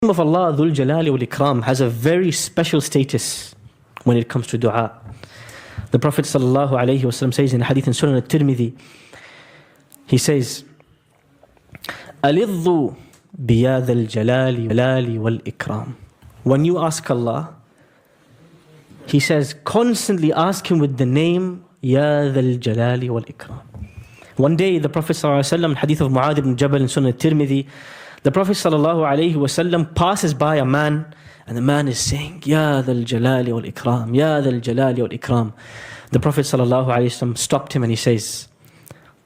name of Allah, Dhul Jalali wal Ikram, has a very special status when it comes to dua. The Prophet ﷺ says in a hadith in Sunan al-Tirmidhi, he says, Alidhu biyad al-jalali wal ikram. When you ask Allah, he says, constantly ask Him with the name Ya Dhal Jalali wal Ikram. One day, the Prophet ﷺ, hadith of Mu'adh ibn Jabal in Sunan al-Tirmidhi, the Prophet ﷺ passes by a man, and the man is saying, Ya Dhal Jalali wal Ikram, Ya Dhal Jalali wal Ikram. The Prophet ﷺ stopped him and he says,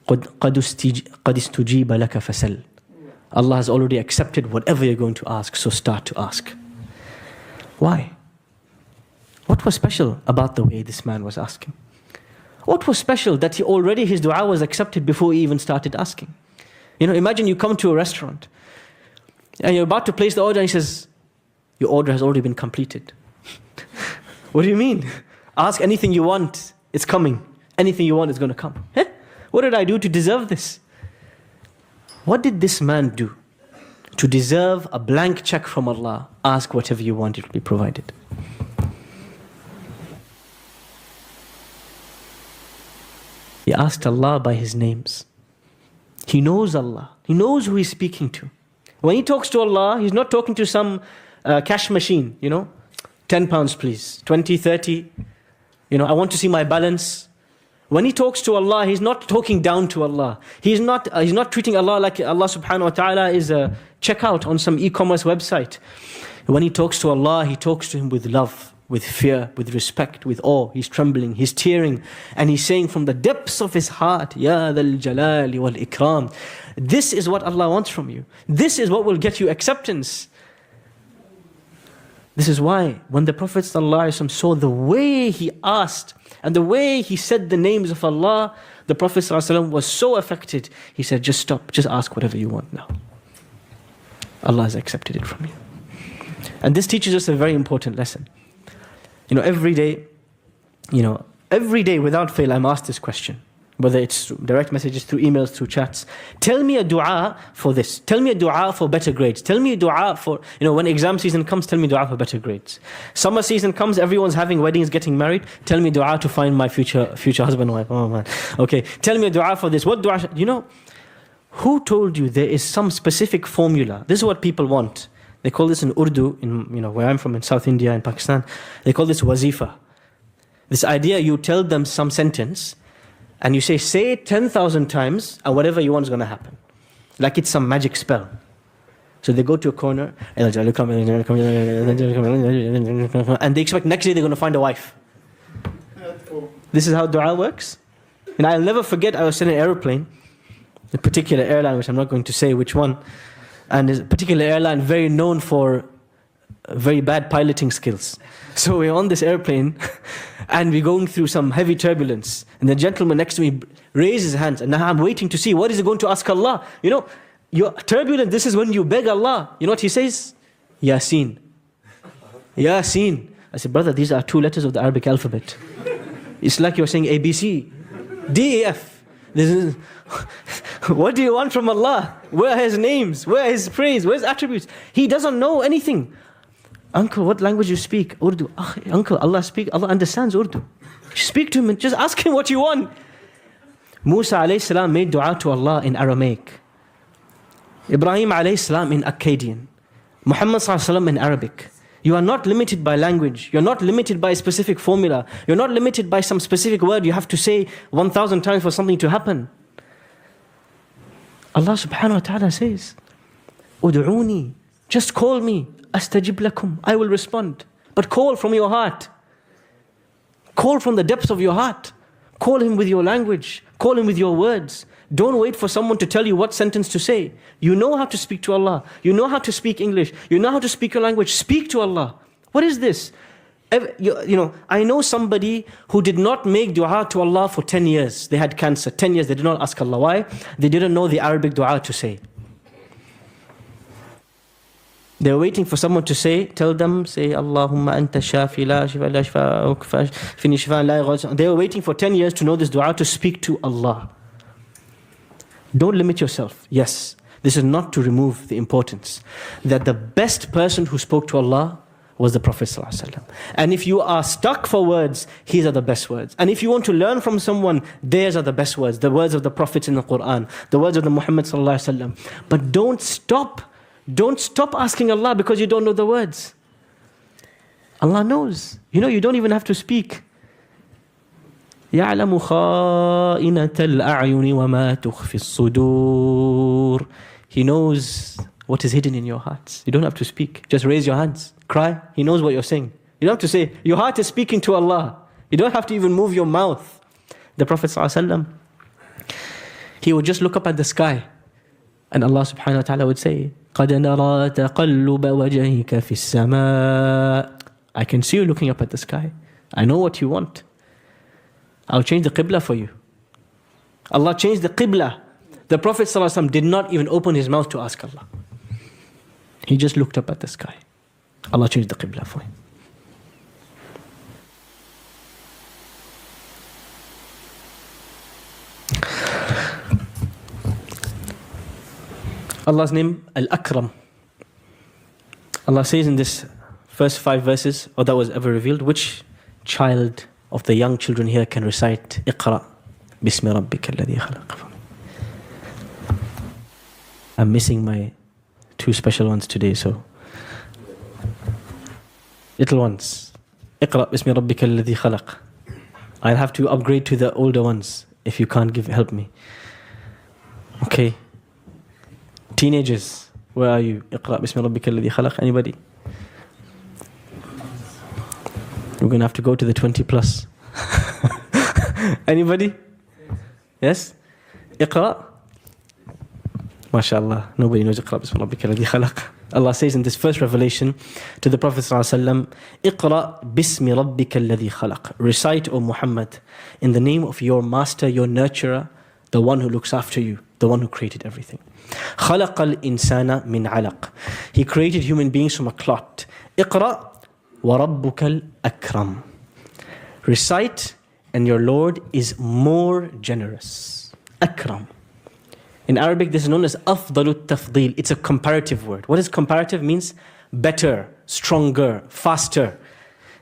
قَدْ اسْتُجِيبَ لَكَ فَسَلْ. Allah has already accepted whatever you're going to ask, so start to ask. Why? What was special about the way this man was asking? What was special that his dua was accepted before he even started asking? You know, imagine you come to a restaurant and you're about to place the order and he says, your order has already been completed. What do you mean? Ask anything you want, it's coming. Anything you want is going to come. Eh? What did I do to deserve this? What did this man do to deserve a blank check from Allah? Ask whatever you want, it will be provided. He asked Allah by His names. He knows Allah. He knows who he's speaking to. When he talks to Allah, he's not talking to some cash machine, you know. 10 pounds please, 20, 30. You know, I want to see my balance. When he talks to Allah, he's not talking down to Allah. He's not treating Allah like Allah subhanahu wa ta'ala is a checkout on some e-commerce website. When he talks to Allah, he talks to Him with love, with fear, with respect, with awe. He's trembling, he's tearing, and he's saying from the depths of his heart, Ya Dhal Jalali wal Ikram. This is what Allah wants from you. This is what will get you acceptance. This is why when the Prophet ﷺ saw the way he asked and the way he said the names of Allah, the Prophet ﷺ was so affected. He said, just stop, just ask whatever you want now. Allah has accepted it from you. And this teaches us a very important lesson. You know, every day without fail, I'm asked this question. Whether it's through direct messages, through emails, through chats. Tell me a dua for this. Tell me a dua for better grades. Tell me a dua for, when exam season comes, tell me dua for better grades. Summer season comes, everyone's having weddings, getting married. Tell me dua to find my future husband and wife. Oh man. Okay. Tell me a dua for this. What dua? Who told you there is some specific formula? This is what people want. They call this in Urdu, where I'm from in South India and Pakistan. They call this wazifa. This idea, you tell them some sentence, and you say it 10,000 times, and whatever you want is going to happen. Like it's some magic spell. So they go to a corner, and they expect next day they're going to find a wife. This is how dua works. And I'll never forget, I was in an airplane, a particular airline, which I'm not going to say which one, and is a particular airline very known for very bad piloting skills. So we're on this airplane and we're going through some heavy turbulence, and the gentleman next to me raises his hands, and now I'm waiting to see what is he going to ask Allah. You're turbulent, this is when you beg Allah. You know what he says? Yasin. Yasin. I said, brother, these are 2 letters of the Arabic alphabet. It's like you're saying ABC, DEF. What do you want from Allah? Where are His names? Where are His praise? Where are His attributes? He doesn't know anything. Uncle, what language you speak? Urdu. Uncle, Allah understands Urdu. Speak to Him and just ask Him what you want. Musa alayhi salam made dua to Allah in Aramaic. Ibrahim alayhi salam in Akkadian. Muhammad sallallahu alayhi wa sallam in Arabic. You are not limited by language. You're not limited by a specific formula. You're not limited by some specific word you have to say 1,000 times for something to happen. Allah subhanahu wa ta'ala says, Udu'uni, just call me, astajib lakum, I will respond. But call from your heart. Call from the depths of your heart. Call Him with your language. Call Him with your words. Don't wait for someone to tell you what sentence to say. You know how to speak to Allah. You know how to speak English. You know how to speak your language. Speak to Allah. What is this? I know somebody who did not make dua to Allah for 10 years. They had cancer. 10 years they did not ask Allah. Why? They didn't know the Arabic dua to say. They were waiting for someone to tell them, say, Allahumma anta shafi la shifa la shifa fini shifa la yughadiru. They were waiting for 10 years to know this dua to speak to Allah. Don't limit yourself. Yes, This is not to remove the importance. That the best person who spoke to Allah was the Prophet ﷺ. And if you are stuck for words, these are the best words. And if you want to learn from someone, theirs are the best words. The words of the Prophets in the Quran, the words of the Muhammad ﷺ. But don't stop asking Allah because you don't know the words. Allah knows. You don't even have to speak. يَعْلَمُ خَائِنَةَ الْأَعْيُنِ وَمَا تُخْفِي الصُّدُورِ. He knows what is hidden in your hearts. You don't have to speak. Just raise your hands. Cry. He knows what you're saying. You don't have to say, your heart is speaking to Allah. You don't have to even move your mouth. The Prophet ﷺ, he would just look up at the sky. And Allah subhanahu wa ta'ala would say, قَدْ نَرَى تَقَلُّبَ وَجَهِكَ فِي السَّمَاءِ. I can see you looking up at the sky. I know what you want. I'll change the qibla for you. Allah changed the qibla. The Prophet ﷺ did not even open his mouth to ask Allah. He just looked up at the sky. Allah changed the qibla for him. Allah's name, Al-Akram. Allah says in this first 5 verses, or that was ever revealed, which child of the young children here can recite Iqra Bismi Rabbika alladhi khalaq? I'm missing my 2 special ones today, so little ones. Iqra Bismi Rabbika alladhi khalaq. I'll have to upgrade to the older ones if you can't help me. Okay. Teenagers, where are you? Iqra Bismi Rabbika alladhi khalaq. Anybody? We're going to have to go to the 20 plus. Anybody? Yes? Iqra? MashaAllah. Nobody knows Iqra Bismi Rabbika alladhi khalaq. Allah says in this first revelation to the Prophet ﷺ, Iqra Bismi Rabbika alladhi khalaq. Recite, O Muhammad, in the name of your master, your nurturer, the one who looks after you, the one who created everything. خَلَقَ الْإِنسَانَ مِنْ عَلَقٍ. He created human beings from a clot. Iqra وَرَبُّكَ الْأَكْرَمُ. Recite, and your Lord is more generous. Akram. In Arabic, this is known as أفضل التفضيل. It's a comparative word. What is comparative? Means better, stronger, faster.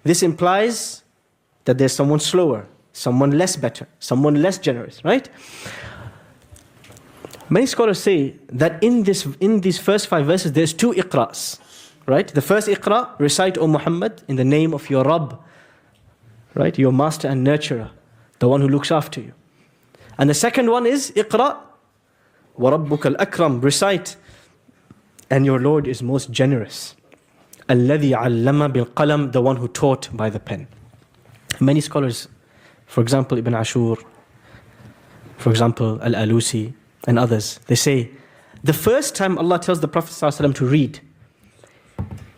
This implies that there's someone slower, someone less better, someone less generous, right? Many scholars say that in these first 5 verses, there's 2 iqras, right? The first iqra, recite, O Muhammad, in the name of your Rabb, right? Your master and nurturer, the one who looks after you. And the second one is iqra wa rabbuka al-akram, recite, and your Lord is most generous. Alladhi allama bil qalam, the one who taught by the pen. Many scholars, for example, Ibn Ashur, for example, Al-Alusi, and others, they say, the first time Allah tells the Prophet ﷺ to read,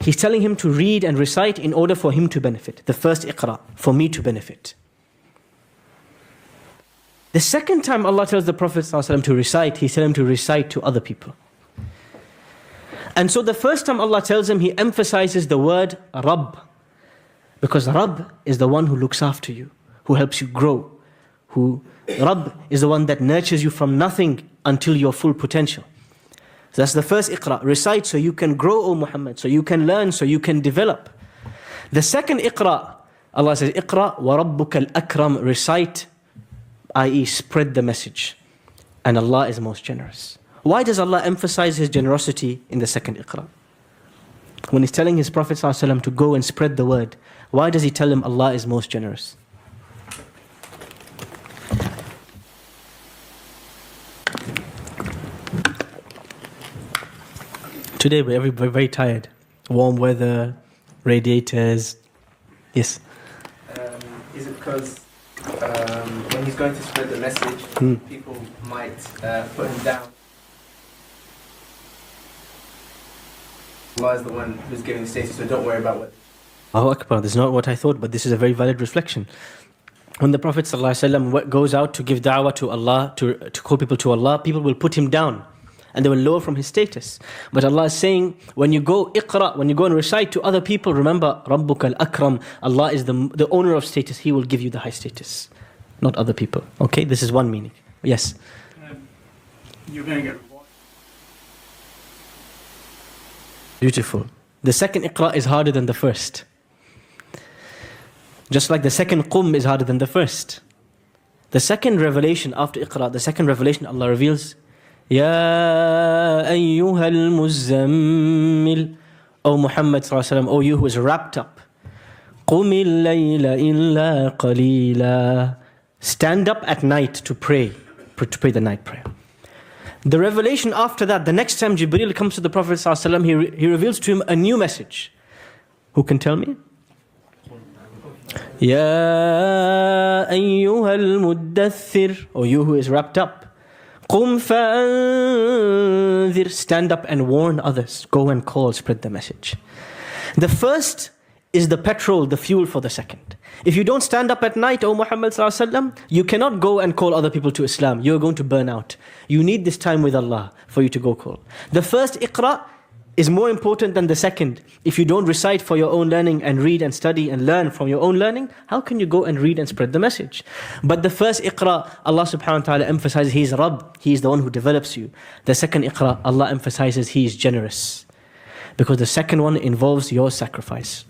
He's telling him to read and recite in order for him to benefit. The first iqra, for me to benefit. The second time Allah tells the Prophet ﷺ to recite, He's telling him to recite to other people. And so the first time Allah tells him, He emphasizes the word Rabb. Because Rabb is the one who looks after you, who helps you grow. Rabb is the one that nurtures you from nothing until your full potential. So that's the first iqra. Recite so you can grow, O Muhammad, so you can learn, so you can develop. The second iqra, Allah says, Iqra wa rabbuka al-akram, recite, i.e. spread the message. And Allah is most generous. Why does Allah emphasize His generosity in the second iqra? When He's telling His Prophet ﷺ to go and spread the word, why does He tell him Allah is most generous? Today we're very tired. Warm weather, radiators. Yes? Is it because when he's going to spread the message, people might put him down? Allah is the one who's giving status, so don't worry about what... Allahu Akbar, this is not what I thought, but this is a very valid reflection. When the Prophet ﷺ goes out to give da'wah to Allah, to call people to Allah, people will put him down. And they will lower from his status. But Allah is saying, when you go iqra, when you go and recite to other people, remember, Rabbuka al-Akram, Allah is the owner of status. He will give you the high status, not other people. Okay, this is one meaning. Yes? You're going to get rewarded. Beautiful. The second Iqra is harder than the first. Just like the second Qum is harder than the first. The second revelation after Iqra, the second revelation Allah reveals, Ya ayyuhal muzammil, O Muhammad sallallahu alaihi wasallam, O you who is wrapped up. Qumil layla illa qalila. Stand up at night to pray the night prayer. The revelation after that, the next time Jibreel comes to the Prophet sallallahu alaihi wasallam, he reveals to him a new message. Who can tell me? Ya ayyuhal muddathir, O you who is wrapped up. Qum fa'anzir, stand up and warn others. Go and call, spread the message. The first is the petrol, the fuel for the second. If you don't stand up at night, O Muhammad sallallahu alaihi wasallam, you cannot go and call other people to Islam. You're going to burn out. You need this time with Allah for you to go call. The first Iqra is more important than the second. If you don't recite for your own learning and read and study and learn from your own learning, how can you go and read and spread the message? But the first Iqra, Allah subhanahu wa ta'ala emphasizes He is Rabb, He is the one who develops you. The second Iqra, Allah emphasizes He is generous. Because the second one involves your sacrifice.